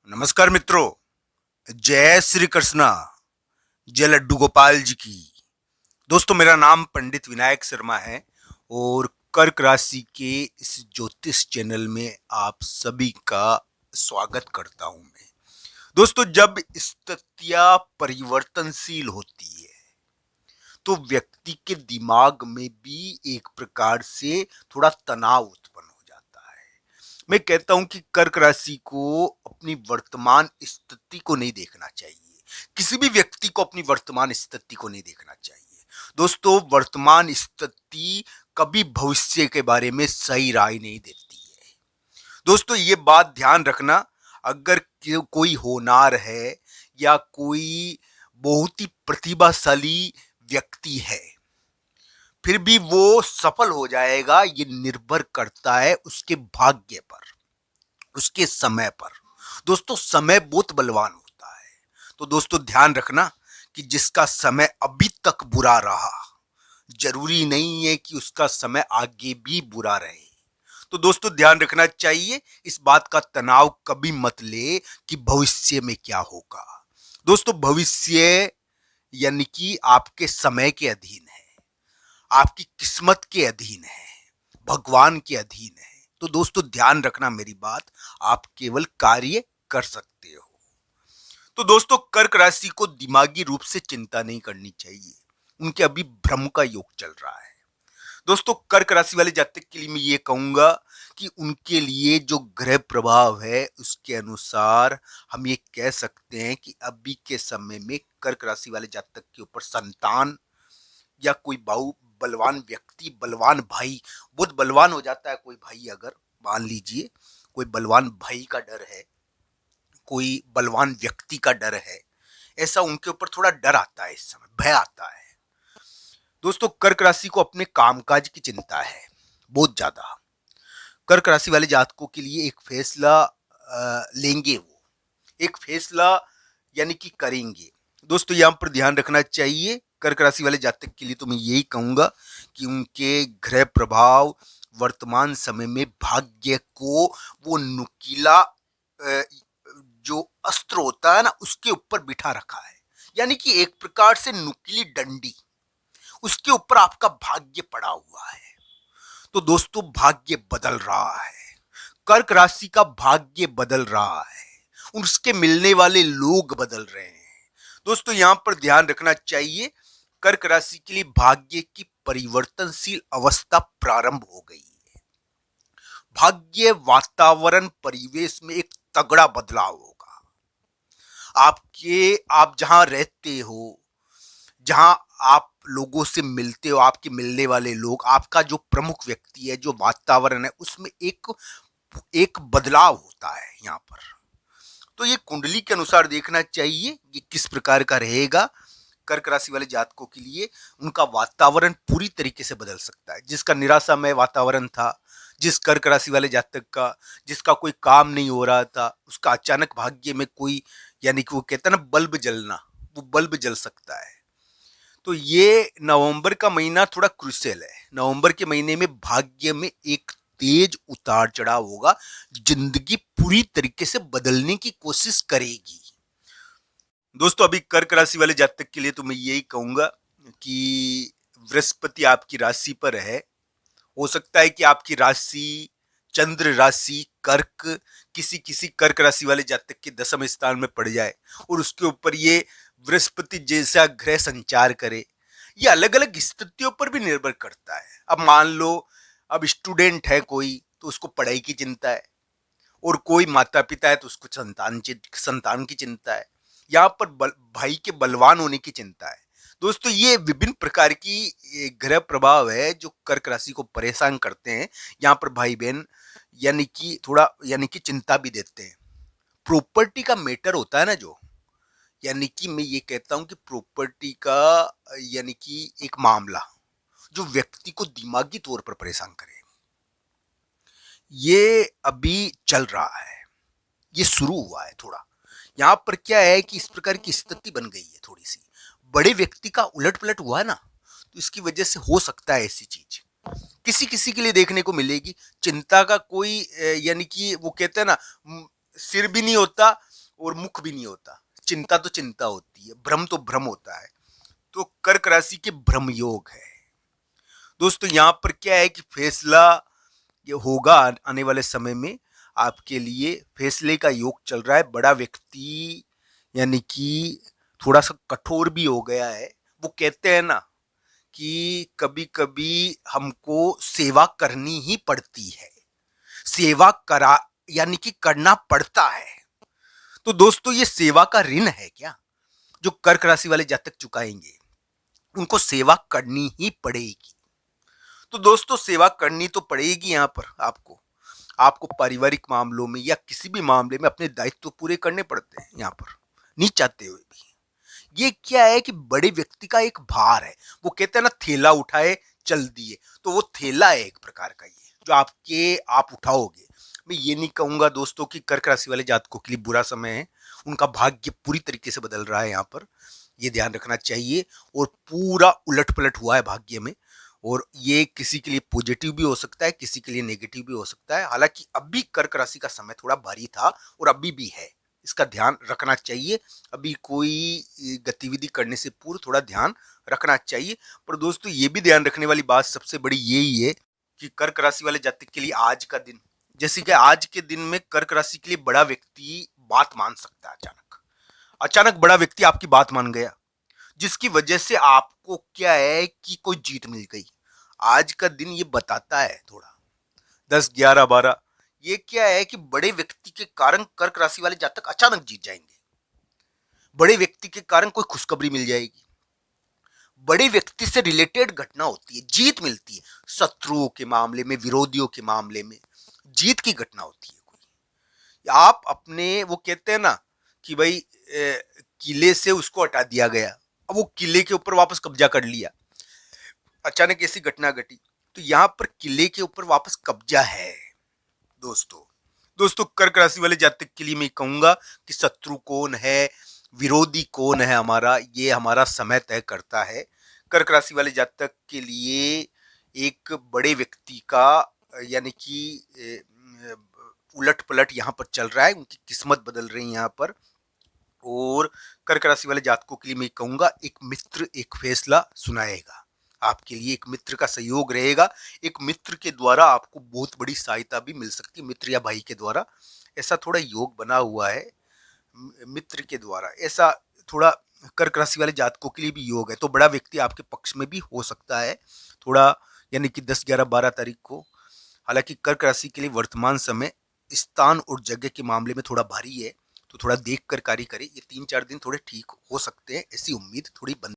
नमस्कार मित्रों। जय श्री कृष्णा। जय लड्डू गोपाल जी की। दोस्तों, मेरा नाम पंडित विनायक शर्मा है और कर्क राशि के इस ज्योतिष चैनल में आप सभी का स्वागत करता हूं मैं। दोस्तों, जब स्थितियां परिवर्तनशील होती है तो व्यक्ति के दिमाग में भी एक प्रकार से थोड़ा तनाव उत्पन्न हो जाता है। मैं कहता हूं कि कर्क राशि को अपनी वर्तमान स्थिति को नहीं देखना चाहिए। किसी भी व्यक्ति को अपनी वर्तमान स्थिति को नहीं देखना चाहिए। दोस्तों, वर्तमान स्थिति कभी भविष्य के बारे में सही राय नहीं देती है। दोस्तों, ये बात ध्यान रखना। अगर कोई होनहार है या कोई बहुत ही प्रतिभाशाली व्यक्ति है, फिर भी वो सफल हो जाएगा, ये निर्भर करता है उसके भाग्य पर, उसके समय पर। दोस्तों, समय बहुत बलवान होता है। तो दोस्तों, ध्यान रखना कि जिसका समय अभी तक बुरा रहा, जरूरी नहीं है कि उसका समय आगे भी बुरा रहे। तो दोस्तों, ध्यान रखना चाहिए। इस बात का तनाव कभी मत ले कि भविष्य में क्या होगा। दोस्तों, भविष्य यानी कि आपके समय के अधीन है, आपकी किस्मत के अधीन है, भगवान के अधीन है। तो दोस्तों, ध्यान रखना मेरी बात। आप केवल कार्य कर सकते हो। तो दोस्तों, कर्क राशि को दिमागी रूप से चिंता नहीं करनी चाहिए। उनके अभी भ्रम का योग चल रहा है। दोस्तों, कर्क राशि वाले जातक के लिए मैं ये कहूंगा कि उनके लिए जो ग्रह प्रभाव है उसके अनुसार हम ये कह सकते हैं कि अभी के समय में कर्क राशि वाले जातक के ऊपर संतान या कोई बलवान व्यक्ति, बलवान भाई, बहुत बलवान हो जाता है कोई भाई। अगर मान लीजिए कोई बलवान भाई का डर है, कोई बलवान व्यक्ति का डर है, ऐसा उनके ऊपर थोड़ा डर आता है, इस समय भय आता है। दोस्तों, कर्क राशि को अपने कामकाज की चिंता है बहुत ज्यादा। कर्क राशि वाले जातकों के लिए एक फैसला लेंगे, वो एक फैसला यानी कि करेंगे। दोस्तों, यहां पर ध्यान रखना चाहिए कर्क राशि वाले जातक के लिए। तो मैं यही कहूंगा कि उनके ग्रह प्रभाव वर्तमान समय में भाग्य को वो नुकीला जो अस्त्र होता है ना, उसके ऊपर बिठा रखा है। यानी कि एक प्रकार से नुकीली डंडी, उसके ऊपर आपका भाग्य पड़ा हुआ है। तो दोस्तों, भाग्य बदल रहा है। कर्क राशि का भाग्य बदल रहा है। उसके मिलने वाले लोग बदल रहे हैं। दोस्तों, यहां पर ध्यान रखना चाहिए, कर्क राशि के लिए भाग्य की परिवर्तनशील अवस्था प्रारंभ हो गई है। भाग्य वातावरण परिवेश में एक तगड़ा बदलाव होगा। आप जहां रहते हो, जहां आप लोगों से मिलते हो, आपके मिलने वाले लोग, आपका जो प्रमुख व्यक्ति है, जो वातावरण है, उसमें एक एक बदलाव होता है यहां पर। तो ये कुंडली के अनुसार देखना चाहिए कि किस प्रकार का रहेगा। कर्क राशि वाले जातकों के लिए उनका वातावरण पूरी तरीके से बदल सकता है। जिसका निराशामय वातावरण था, जिस कर्क राशि वाले जातक का, जिसका कोई काम नहीं हो रहा था, उसका अचानक भाग्य में कोई, यानी कि वो कहता है ना बल्ब जलना, वो बल्ब जल सकता है। तो ये नवंबर का महीना थोड़ा क्रूशियल है। नवंबर के महीने में भाग्य में एक तेज उतार चढ़ाव होगा। जिंदगी पूरी तरीके से बदलने की कोशिश करेगी। दोस्तों, अभी कर्क राशि वाले जातक के लिए तो मैं यही कहूंगा कि बृहस्पति आपकी राशि पर है। हो सकता है कि आपकी राशि, चंद्र राशि कर्क, किसी किसी कर्क राशि वाले जातक के दसम स्थान में पड़ जाए और उसके ऊपर ये बृहस्पति जैसा ग्रह संचार करे। ये अलग अलग स्थितियों पर भी निर्भर करता है। अब मान लो, अब स्टूडेंट है कोई, तो उसको पढ़ाई की चिंता है, और कोई माता पिता है तो उसको संतान की चिंता है। यहाँ पर भाई के बलवान होने की चिंता है। दोस्तों, ये विभिन्न प्रकार की ग्रह प्रभाव है जो कर्क राशि को परेशान करते हैं। यहाँ पर भाई बहन यानी कि थोड़ा, यानी कि चिंता भी देते हैं। प्रॉपर्टी का मैटर होता है ना जो, यानी कि मैं ये कहता हूं कि प्रॉपर्टी का यानी कि एक मामला जो व्यक्ति को दिमागी तौर पर परेशान करे, ये अभी चल रहा है। ये शुरू हुआ है थोड़ा। यहाँ पर क्या है कि इस प्रकार की स्थिति बन गई है थोड़ी सी, बड़े व्यक्ति का उलट पलट हुआ है ना, तो इसकी वजह से हो सकता है ऐसी चीज किसी किसी के लिए देखने को मिलेगी। चिंता का कोई यानी कि वो कहते हैं ना, सिर भी नहीं होता और मुख भी नहीं होता। चिंता तो चिंता होती है, भ्रम तो भ्रम होता है। तो कर्क राशि के भ्रम योग है दोस्तों। यहाँ पर क्या है कि फैसला ये होगा आने वाले समय में। आपके लिए फैसले का योग चल रहा है। बड़ा व्यक्ति यानी कि थोड़ा सा कठोर भी हो गया है। वो कहते हैं ना कि कभी कभी हमको सेवा करनी ही पड़ती है, सेवा करा यानी कि करना पड़ता है। तो दोस्तों ये सेवा का ऋण है क्या जो कर्क राशि वाले जातक चुकाएंगे? उनको सेवा करनी ही पड़ेगी। तो दोस्तों सेवा करनी तो पड़ेगी। यहाँ पर आपको आपको पारिवारिक मामलों में या किसी भी मामले में अपने दायित्व पूरे करने पड़ते हैं। यहाँ पर नहीं चाहते हुए भी ये क्या है कि बड़े व्यक्ति का एक भार है। वो कहते हैं ना थैला उठाए चल दिए, तो वो थैला है एक प्रकार का ये जो आप उठाओगे। मैं ये नहीं कहूंगा दोस्तों कि कर्क राशि वाले जातकों के लिए बुरा समय है। उनका भाग्य पूरी तरीके से बदल रहा है। यहाँ पर ये ध्यान रखना चाहिए। और पूरा उलट पलट हुआ है भाग्य में। और ये किसी के लिए पॉजिटिव भी हो सकता है, किसी के लिए नेगेटिव भी हो सकता है। हालांकि अभी कर्क राशि का समय थोड़ा भारी था और अभी भी है, इसका ध्यान रखना चाहिए। अभी कोई गतिविधि करने से पूर्व थोड़ा ध्यान रखना चाहिए। पर दोस्तों ये भी ध्यान रखने वाली बात सबसे बड़ी यही है कि कर्क राशि वाले जातक के लिए आज का दिन, जैसे कि आज के दिन में कर्क राशि के लिए बड़ा व्यक्ति बात मान सकता है। अचानक अचानक बड़ा व्यक्ति आपकी बात मान गया, जिसकी वजह से आपको क्या है कि कोई जीत मिल गई। आज का दिन ये बताता है थोड़ा 10, 11, 12। ये क्या है कि बड़े व्यक्ति के कारण कर्क राशि वाले जातक अचानक जीत जाएंगे। बड़े व्यक्ति के कारण कोई खुशखबरी मिल जाएगी। बड़े व्यक्ति से रिलेटेड घटना होती है, जीत मिलती है। शत्रुओं के मामले में, विरोधियों के मामले में जीत की घटना होती है। कोई आप अपने वो कहते हैं ना कि भाई किले से उसको हटा दिया गया, अब वो किले के ऊपर वापस कब्जा कर लिया। अचानक ऐसी घटना घटी, तो यहां पर किले के ऊपर वापस कब्जा है। दोस्तों दोस्तों कर्क राशि वाले जातक के लिए मैं कहूंगा कि शत्रु कौन है, विरोधी कौन है हमारा, ये हमारा समय तय करता है। कर्क राशि वाले जातक के लिए एक बड़े व्यक्ति का यानी कि उलट पलट यहाँ पर चल रहा है। उनकी किस्मत बदल रही है यहाँ पर। और कर्क राशि वाले जातकों के लिए मैं कहूंगा एक मित्र एक फैसला सुनाएगा। आपके लिए एक मित्र का सहयोग रहेगा। एक मित्र के द्वारा आपको बहुत बड़ी सहायता भी मिल सकती है, मित्र या भाई के द्वारा। ऐसा थोड़ा योग बना हुआ है मित्र के द्वारा। ऐसा थोड़ा कर्क राशि वाले जातकों के लिए भी योग है। तो बड़ा व्यक्ति आपके पक्ष में भी हो सकता है थोड़ा, यानी कि 10, 11, 12 तारीख को। हालांकि कर्क राशि के लिए वर्तमान समय स्थान और जगह के मामले में थोड़ा भारी है, तो थोड़ा देख कर कार्य करें। ये 3-4 दिन थोड़े ठीक हो सकते हैं, ऐसी उम्मीद थोड़ी बन